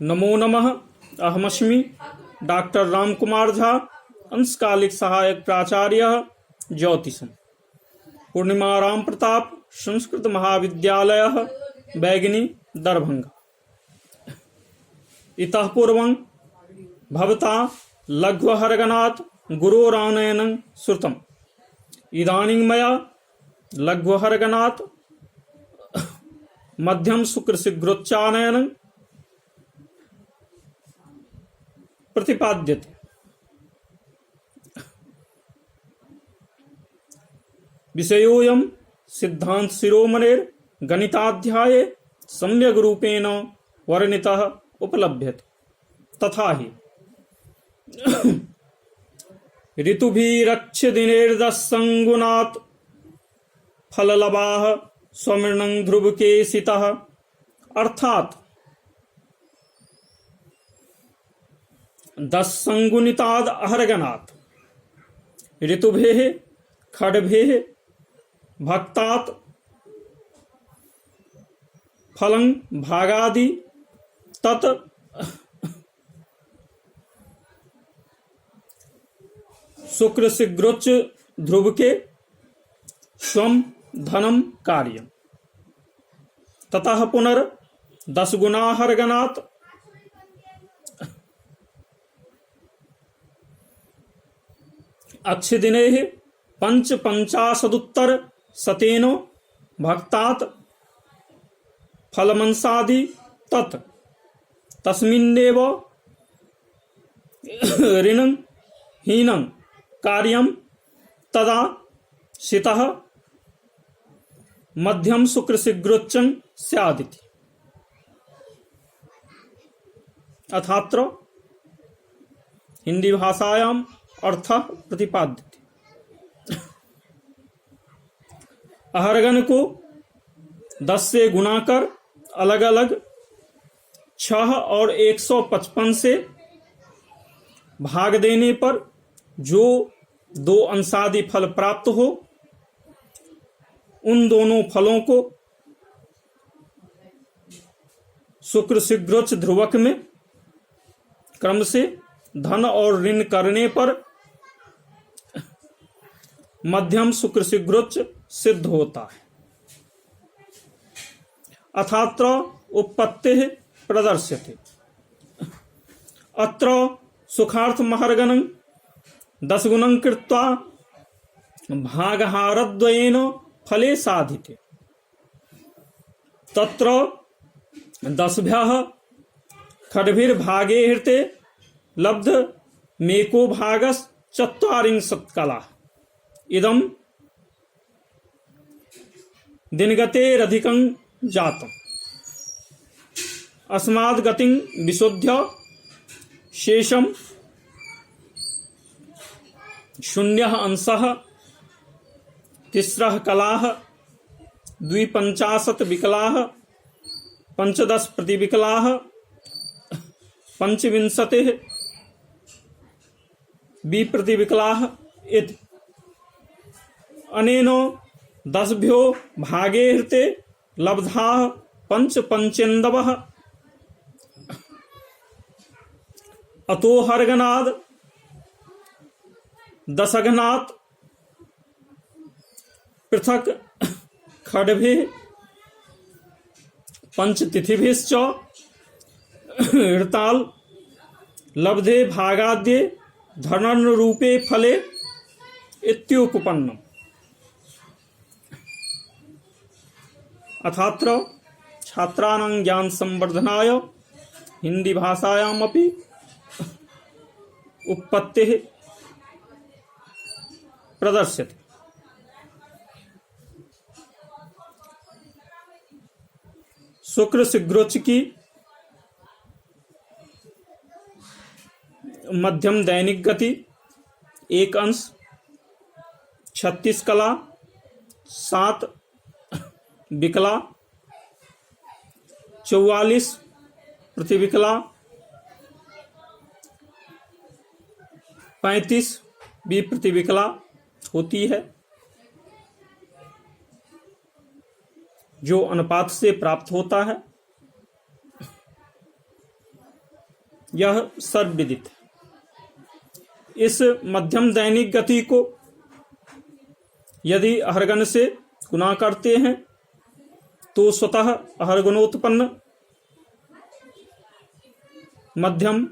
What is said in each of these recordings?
नमो नमः। अहमस्मि डॉक्टर रामकुमार झा, अंशकालिक सहायक प्राचार्य ज्योतिषम, पूर्णिमा राम प्रताप संस्कृत महाविद्यालय बैगिनी दरभंगा। इतः पूर्वं भवता लघ्वहरगणात् गुरोरानयनं श्रुतम्। इदानीं मया लघ्वहरगणात् मध्यम शुक्रशीघ्रोच्चारणं प्रतिपाद्यते। विषयोऽयं सिद्धांत शिरोमणेर गणिताध्याये सम्यग् रूपेण वर्णितः उपलभ्यते। तथा हि ऋतुभिरक्षदिनेर्दशंगुणात् फललवाः स्वमृणं ध्रुवकेशितः, अर्थात 10 संगुणिताद् अहरगणात् ऋतुभेः खड्भेः भक्तात् फलं भागादि तत् शुक्र शीघ्रोच्च ध्रुवके स्वं धनम कार्यम। ततः पुनर् 10 गुणाहरगणात् अक्षदिनेः पंचाशदुत्तर शतेनो भक्तात् फलमंसादि तत् तस्मिन्नेव ऋणं हीनं कार्यं तदा शितः मध्यम शुक्र शीघ्रोच्चं स्यादिति। अथात्र हिंदी भाषायाम् अर्थः प्रतिपाद्यते। अहरगण को 10 से गुणा कर अलग अलग 6 और 155 से भाग देने पर जो 2 अंशादि फल प्राप्त हो, उन दोनों फलों को शुक्र शीघ्रोच्च ध्रुवक में क्रम से धन और ऋण करने पर मध्यम शुक्र शीघ्रोच्च सिद्ध होता है। अथात्र उत्पत्तिः प्रदर्श्यते। अत्र सुखार्थमहरगणं 10 गुणं कृत्वा भागहारद्वयेन फले साधिते। तत्र 10भ्यः खड्भिर्भागे हृते लब्ध मेको भागश्चत्वारिंशत्कला। इदं दिनगतेरधिकं जातम्। अस्माद् गतिं विशोध्य शेषं शून्यः अंशः 3 कलाः 250 विकलाः 15 प्रतिविकलाः 25 विप्रतिविकलाः इति। अनेन 10भ्यो भागे हृते लब्धाः पंचेन्दवः। अतो हरगणाद् 10 गणात् पृथक खड्भिः पंचतिथिभिश्च हृताल लब्धे भागाद्ये धनरूपे फले इत्युपपन्नम्। अथात्र छात्राणां ज्ञान संवर्धनाय हिंदी भाषायामपि उत्पत्तिः प्रदर्श्यते। शुक्र शीघ्रोच्च की मध्यम दैनिक गति 1 अंश 36 कला 7 विकला 44 प्रतिविकला 35 विप्रतिविकला होती है, जो अनुपात से प्राप्त होता है। यह सर्वविदित है। इस मध्यम दैनिक गति को यदि अहरगन से गुणा करते हैं तो स्वतः अहरगुणोत्पन्न मध्यम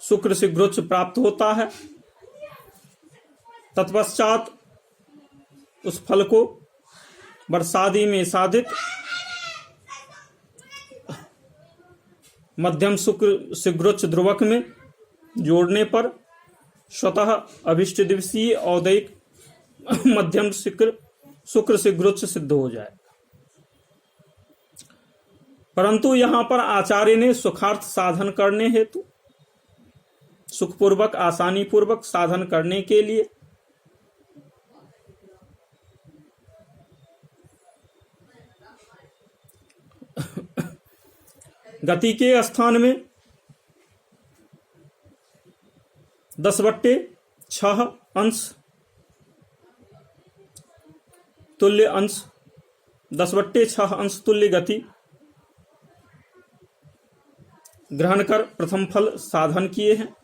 शुक्र शीघ्रोच्च प्राप्त होता है। तत्पश्चात उस फल को वर्षादि में साधित मध्यम शुक्र शीघ्रोच्च ध्रुवक में जोड़ने पर स्वतः अभिष्ट दिवसीय औदयिक मध्यम शुक्र शीघ्रोच्च सिद्ध हो जाए। परंतु यहां पर आचार्य ने सुखार्थ साधन करने हेतु सुखपूर्वक आसानी पूर्वक साधन करने के लिए गति के स्थान में 10/6 अंश तुल्य अंश 10/6 अंश तुल्य गति ग्रहण कर प्रथम फल साधन किए हैं।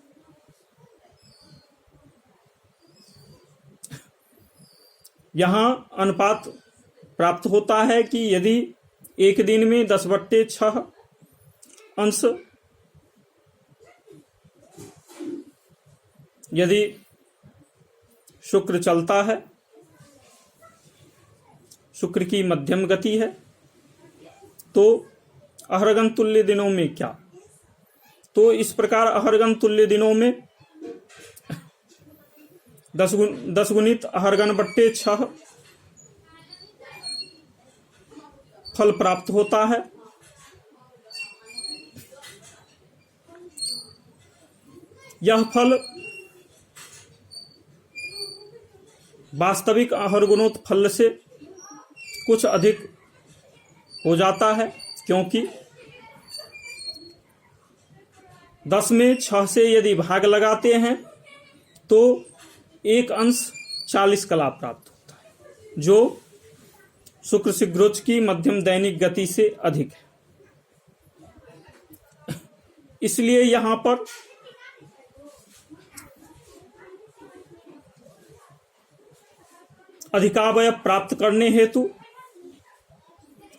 यहां अनुपात प्राप्त होता है कि यदि एक दिन में 10/6 अंश यदि शुक्र चलता है, शुक्र की मध्यम गति है, तो अहरगन तुल्य दिनों में क्या, तो इस प्रकार अहरगन तुल्य दिनों में 10 गुणित अहरगन/6 फल प्राप्त होता है। यह फल वास्तविक अहरगुणोत्फल से कुछ अधिक हो जाता है, क्योंकि 10 में 6 से यदि भाग लगाते हैं तो 1 अंश 40 कला प्राप्त होता है, जो शुक्र शीघ्रोच्च की मध्यम दैनिक गति से अधिक है। इसलिए यहां पर अधिकावयव प्राप्त करने हेतु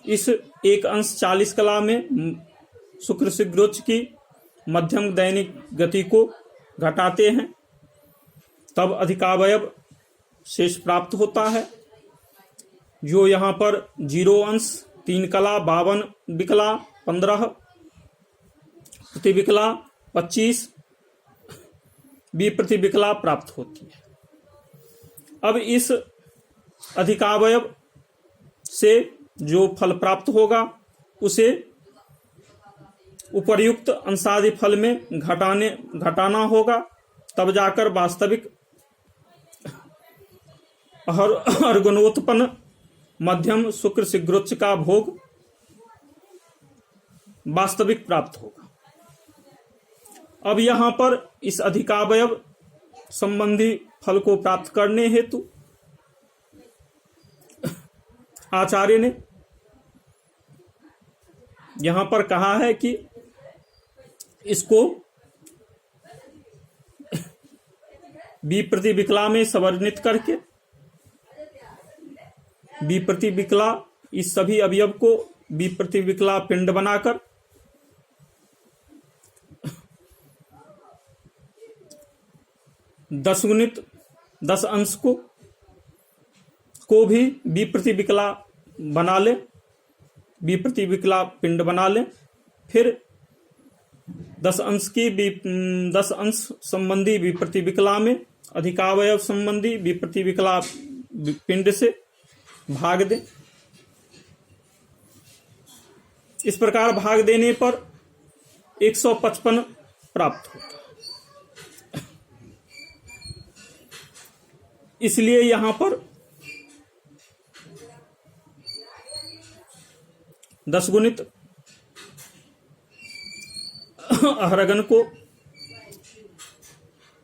इस 1 अंश 40 कला में शुक्र शीघ्रोच्च की मध्यम दैनिक गति को घटाते हैं, तब अधिकावयव शेष प्राप्त होता है, जो यहाँ पर 0 अंश 3 कला 52 विकला 15 प्रति विकला 25 प्रति विकला प्राप्त होती है। अब इस अधिकावयव से जो फल प्राप्त होगा उसे उपर्युक्त अंशादि फल में घटाना होगा, तब जाकर वास्तविक अहरगुणोत्पन्न मध्यम शुक्र शीघ्रोच्च का भोग वास्तविक प्राप्त होगा। अब यहां पर इस अधिकावयव संबंधी फल को प्राप्त करने हेतु आचार्य ने यहां पर कहा है कि इसको बी प्रति विकला में सवर्णित करके बी प्रति विकला इस सभी अवयव को बी प्रति विकला पिंड बनाकर दस गुणित 10 अंश को भी बी प्रति विकला बना ले, बी प्रति विकला पिंड बना ले, फिर 10 अंश संबंधी बी प्रति विकला में अधिकावयव संबंधी बी प्रति विकला पिंड से भाग दे। इस प्रकार भाग देने पर 155 प्राप्त होता है। इसलिए यहां पर 10 गुणित अहरगन को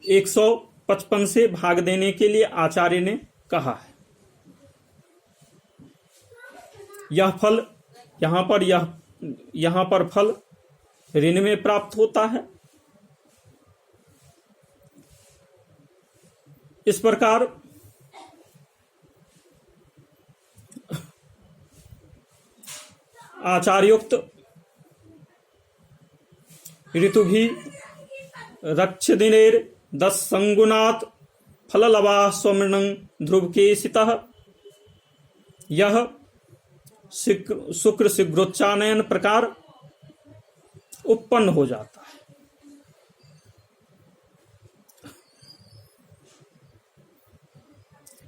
155 से भाग देने के लिए आचार्य ने कहा है। यह फल यहां पर फल ऋण में प्राप्त होता है। इस प्रकार आचार्योक्त ऋतुभि रक्षदिनेर 10 संगुणात् फललवा स्वमृणं ध्रुवकेशितः। यह शुक्र शीघ्रोच्चानयन प्रकार उत्पन्न हो जाता है।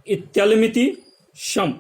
इत्यलमिति शम